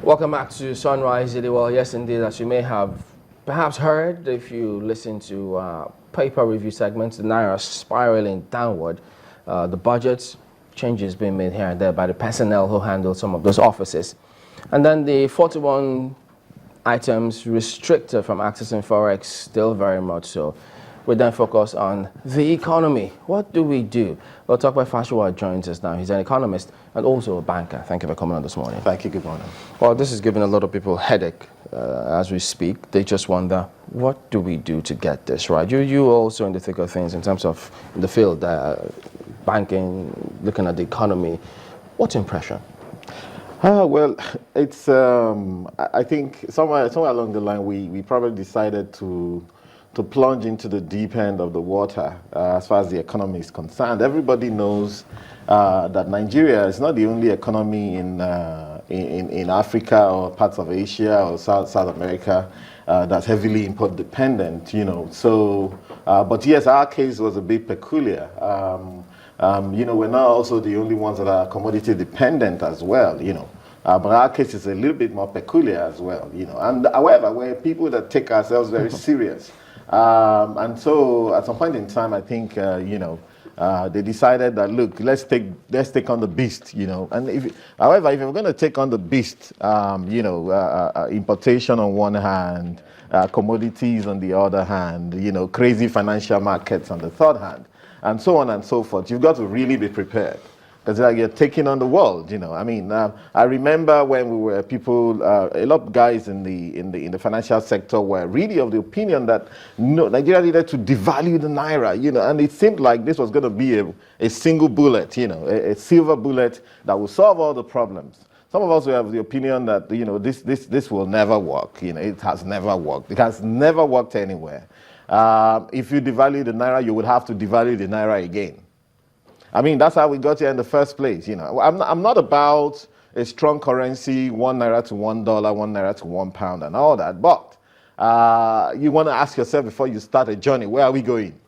Welcome back to Sunrise City. Well, yes, indeed, as you may have perhaps heard if you listen to paper review segments, the Naira spiraling downward. The budget changes being made here and there by the personnel who handle some of those offices. And then the 41 items restricted from accessing Forex, still very much so. We then focus on the economy. What do we do? We'll talk about Fashiwa joins us now. He's an economist and also a banker. Thank you for coming on this morning. Thank you. Good morning. Well, this is giving a lot of people headache as we speak. They just wonder, what do we do to get this right? You also in the thick of things in terms of the field, banking, looking at the economy. What's your impression? Well, it's. I think somewhere along the line we probably decided to plunge into the deep end of the water as far as the economy is concerned. Everybody knows that Nigeria is not the only economy in Africa or parts of Asia or South America that's heavily import dependent. So, but yes, our case was a bit peculiar. We're not also the only ones that are commodity dependent as well. But our case is a little bit more peculiar as well. And however, we're people that take ourselves very serious. And so at some point in time, I think, they decided that, look, let's take on the beast, And however, if you're going to take on the beast, importation on one hand, commodities on the other hand, crazy financial markets on the third hand, and so on and so forth, you've got to really be prepared. Because like you're taking on the world, I remember when we were people, a lot of guys in the financial sector were really of the opinion that Nigeria needed to devalue the naira, and it seemed like this was going to be a single bullet, a silver bullet that will solve all the problems. Some of us will have the opinion that this will never work. It has never worked. It has never worked anywhere. If you devalue the naira, you would have to devalue the naira again. That's how we got here in the first place. I'm not about a strong currency, 1 naira to $1, 1 naira to £1, and all that. But you want to ask yourself before you start a journey, where are we going?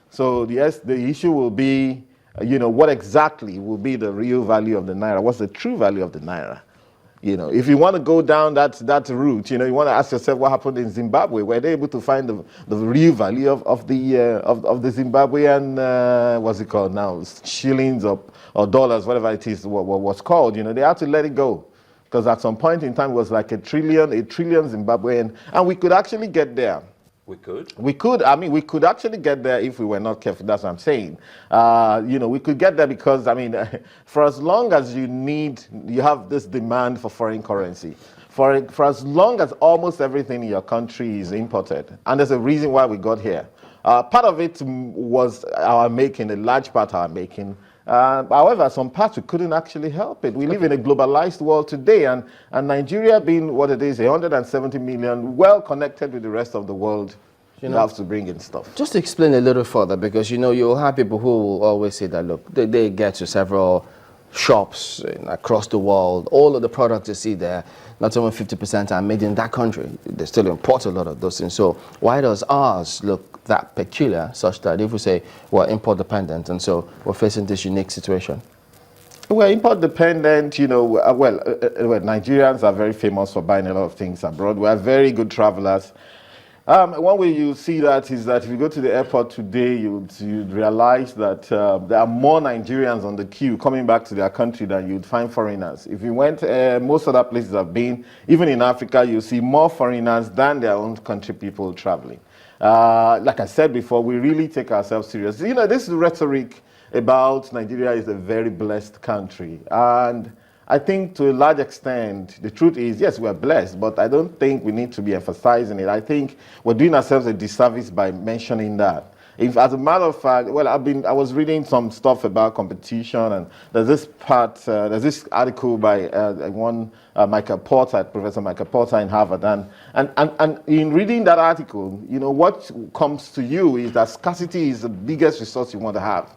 So yes, the issue will be, what exactly will be the real value of the naira? What's the true value of the naira? If you want to go down that route, you want to ask yourself what happened in Zimbabwe. Were they able to find the real value of the Zimbabwean, what's it called now, shillings or dollars, whatever it is, what's called? They had to let it go because at some point in time it was like a trillion Zimbabwean, and we could actually get there. We could? We could. We could actually get there if we were not careful. That's what I'm saying. We could get there because, for as long as you have this demand for foreign currency, for as long as almost everything in your country is imported, and there's a reason why we got here. Part of it was our making, a large part our making. However, some parts we couldn't actually help it. We live in a globalized world today, and Nigeria being what it is, 170 million, well connected with the rest of the world, you have to bring in stuff. Just to explain a little further, because you'll have people who will always say that, look, they get to several shops across the world. All of the products you see there, not even 50% are made in that country. They still import a lot of those things. So why does ours look that peculiar, such that if we say we're import dependent and so we're facing this unique situation? We're import dependent, Nigerians are very famous for buying a lot of things abroad. We are very good travelers. One way you see that is that if you go to the airport today, you'd realize that there are more Nigerians on the queue coming back to their country than you'd find foreigners. If you went, most other places I've been, even in Africa, you see more foreigners than their own country people traveling. Like I said before, we really take ourselves serious. This rhetoric about Nigeria is a very blessed country. And I think to a large extent, the truth is, yes, we're blessed, but I don't think we need to be emphasizing it. I think we're doing ourselves a disservice by mentioning that. If, as a matter of fact, I was reading some stuff about competition, and there's this article by Professor Michael Porter in Harvard, and in reading that article, what comes to you is that scarcity is the biggest resource you want to have.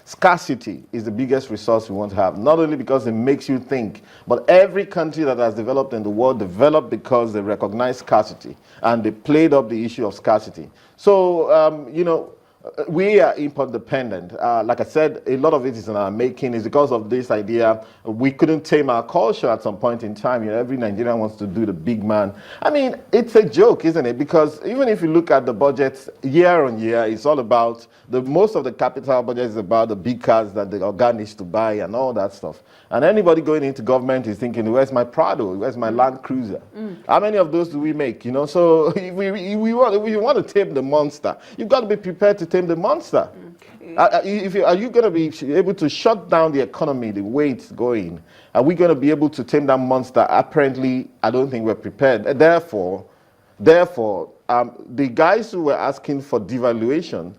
Scarcity is the biggest resource we want to have, not only because it makes you think, but every country that has developed in the world developed because they recognized scarcity and they played up the issue of scarcity. So, we are import dependent. Like I said, a lot of it is in our making. Is because of this idea we couldn't tame our culture at some point in time. You know, every Nigerian wants to do the big man. I mean, it's a joke, isn't it? Because even if you look at the budgets year on year, it's all about most of the capital budget is about the big cars that the organ needs to buy and all that stuff. And anybody going into government is thinking, where's my Prado? Where's my Land Cruiser? How many of those do we make? You know, so if we want to tame the monster, you've got to be prepared to tame the monster. Okay. Are you going to be able to shut down the economy the way it's going? Are we going to be able to tame that monster? Apparently, I don't think we're prepared. Therefore, the guys who were asking for devaluation,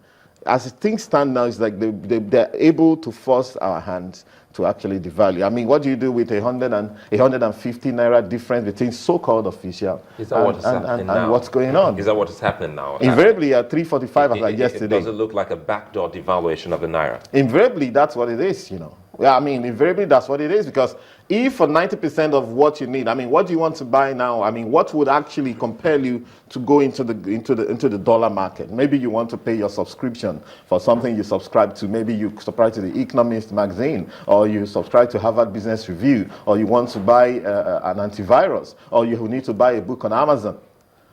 as things stand now, it's like they're able to force our hands to actually devalue. I mean, what do you do with 150 naira difference between so-called official and what's going on? Is that what is happening now? Invariably, at 345 as like yesterday. Does it look like a backdoor devaluation of the naira? Invariably, that's what it is, you know. Yeah, I mean, invariably, that's what it is, because if for 90% of what you need, I mean, what do you want to buy now? I mean, what would actually compel you to go into the dollar market? Maybe you want to pay your subscription for something you subscribe to. Maybe you subscribe to the Economist magazine, or you subscribe to Harvard Business Review, or you want to buy an antivirus, or you need to buy a book on Amazon.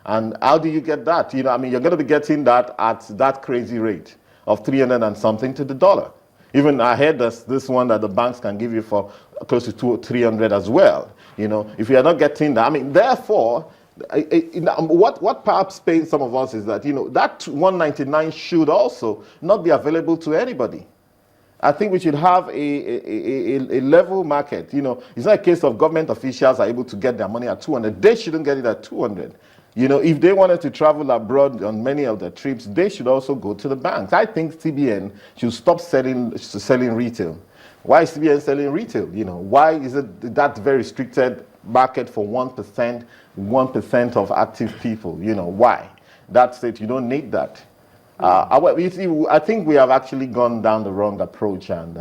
And how do you get that? You know, I mean, you're going to be getting that at that crazy rate of 300 and something to the dollar. Even I heard this one that the banks can give you for close to 300 as well. You know, if you are not getting that, I mean, therefore, what perhaps pains some of us is that, you know, that 199 should also not be available to anybody. I think we should have a level market. You know, it's not a case of government officials are able to get their money at 200. They shouldn't get it at 200. You know, if they wanted to travel abroad on many of their trips, they should also go to the banks. I think CBN should stop selling retail. Why is CBN selling retail? You know, why is it that very restricted market for 1% of active people? You know, why? That's it. You don't need that. You see, I think we have actually gone down the wrong approach, and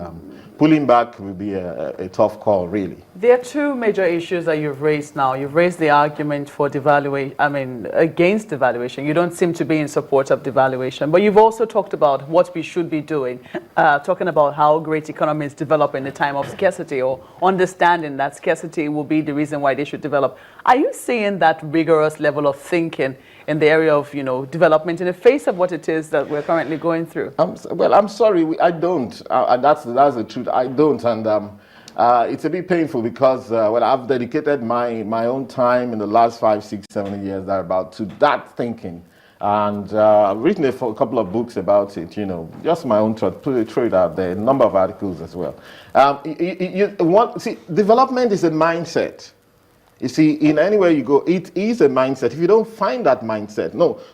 pulling back will be a tough call, really. There are two major issues that you've raised now. You've raised the argument for devaluation, against devaluation. You don't seem to be in support of devaluation, but you've also talked about what we should be doing, talking about how great economies develop in a time of scarcity, or understanding that scarcity will be the reason why they should develop. Are you seeing that rigorous level of thinking in the area of, you know, development in the face of what it is that we're currently going through? Well, I'm sorry, I don't. That's the truth. I don't, and it's a bit painful because I've dedicated my own time in the last 5, 6, 7 years to that thinking, and I've written a couple of books about it. You know, just my own thought, throw it out there. A number of articles as well. Development is a mindset. You see, in anywhere you go, it is a mindset. If you don't find that mindset,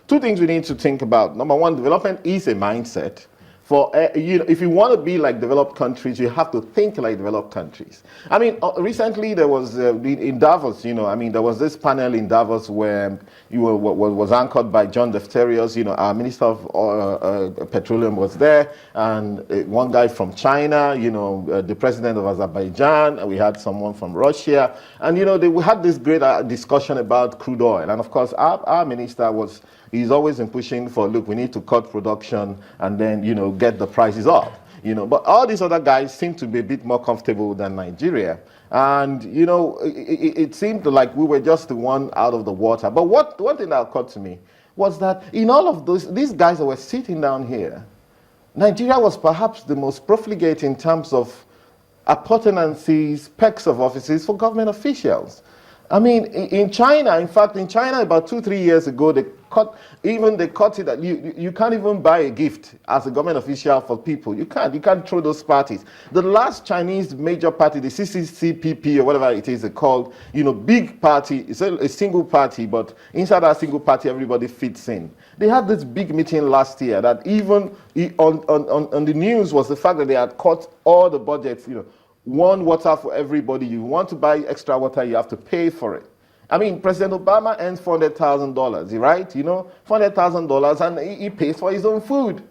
two things we need to think about. Number one, development is a mindset. If you want to be like developed countries, you have to think like developed countries. I mean, recently there was in Davos. You know, I mean, there was this panel in Davos where was anchored by John Defterios. You know, our Minister of Petroleum was there, and one guy from China. You know, the President of Azerbaijan. And we had someone from Russia, and you know, we had this great discussion about crude oil. And of course, our minister he's always been pushing for, look, we need to cut production and then, you know, get the prices up. You know, but all these other guys seem to be a bit more comfortable than Nigeria. And, you know, it seemed like we were just the one out of the water. But one thing that occurred to me was that in all of these guys that were sitting down here, Nigeria was perhaps the most profligate in terms of appurtenances, perks of offices for government officials. I mean, in China, about 2-3 years ago, they cut it that you can't even buy a gift as a government official for people. You can't throw those parties. The last Chinese major party, the CCCPP or whatever it is called, you know, big party, it's a single party, but inside that single party, everybody fits in. They had this big meeting last year that even on the news was the fact that they had cut all the budgets, you know, one water for everybody. You want to buy extra water, you have to pay for it. I mean, President Obama earns $400,000, right? You know, $400,000, and he pays for his own food.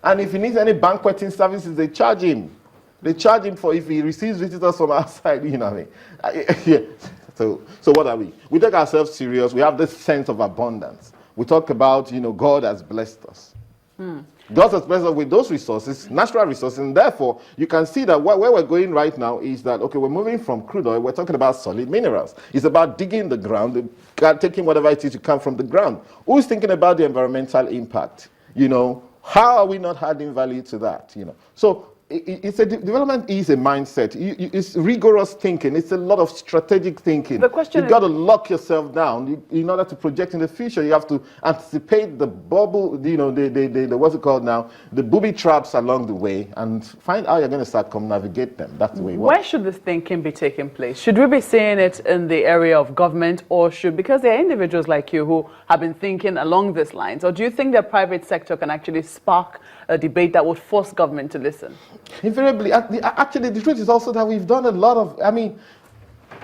And if he needs any banqueting services, they charge him. They charge him for if he receives visitors from outside, you know what I mean? Yeah. So what are we? We take ourselves serious. We have this sense of abundance. We talk about, you know, God has blessed us. God's expressed us with those resources, natural resources, and therefore you can see that where we're going right now is that, okay, we're moving from crude oil, we're talking about solid minerals. It's about digging the ground, taking whatever it is to come from the ground. Who's thinking about the environmental impact? You know, how are we not adding value to that? You know, so development is a mindset. It's rigorous thinking. It's a lot of strategic thinking. The question You've got to lock yourself down in order to project in the future. You have to anticipate the bubble, you know, the what's it called now, the booby traps along the way, and find how you're going to start navigate them. That's the way it works. Where should this thinking be taking place? Should we be seeing it in the area of government, or because there are individuals like you who have been thinking along these lines, or do you think the private sector can actually spark a debate that would force government to listen? Invariably, actually, the truth is also that we've done a lot of, I mean,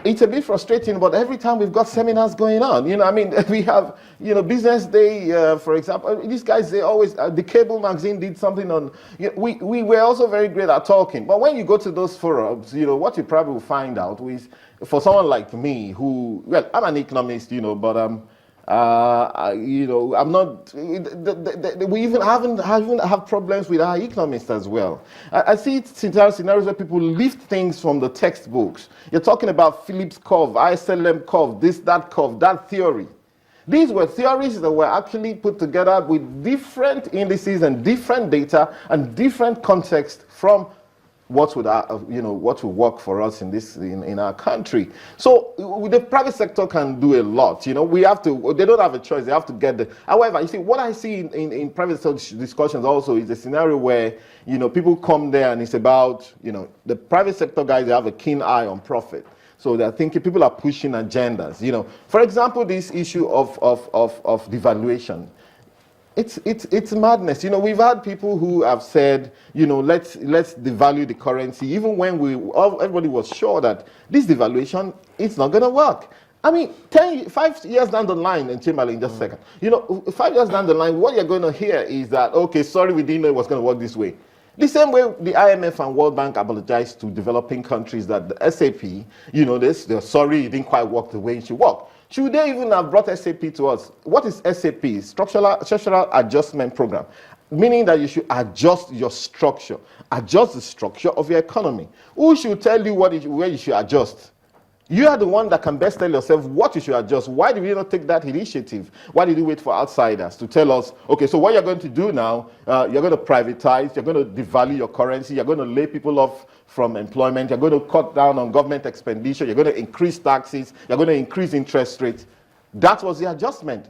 it's a bit frustrating, but every time we've got seminars going on, you know, I mean, we have, you know, Business Day, for example. These guys, they always, the Cable magazine did something on, you know, we were also very great at talking. But when you go to those forums, you know, what you probably will find out is, for someone like me, who, well, I'm an economist, you know, but you know, I'm not. We even have problems with our economists as well. I see scenarios where people lift things from the textbooks. You're talking about Phillips curve, ISLM curve, this, that curve, that theory. These were theories that were actually put together with different indices and different data and different context from what would what will work for us in our country. So the private sector can do a lot. You know, we have to. They don't have a choice. They have to get the. However, you see, what I see in private sector discussions also is a scenario where, you know, people come there and it's about, you know, the private sector guys, they have a keen eye on profit. So they're thinking people are pushing agendas. You know, for example, this issue of devaluation. It's madness. You know, we've had people who have said, you know, let's devalue the currency, even when everybody was sure that this devaluation, it's not going to work. I mean, 5 years down the line, and Chamberlain, just a second, you know, 5 years down the line, what you're going to hear is that, okay, sorry, we didn't know it was going to work this way. The same way the IMF and World Bank apologized to developing countries that the SAP, you know, they're sorry it didn't quite work the way it should work. Should they even have brought SAP to us? What is SAP? Structural Adjustment Program. Meaning that you should adjust your structure, adjust the structure of your economy. Who should tell you where you should adjust? You are the one that can best tell yourself what you should adjust. Why did we not take that initiative? Why did we wait for outsiders to tell us, okay, so what you're going to do now, you're going to privatize, you're going to devalue your currency, you're going to lay people off from employment, you're going to cut down on government expenditure, you're going to increase taxes, you're going to increase interest rates. That was the adjustment.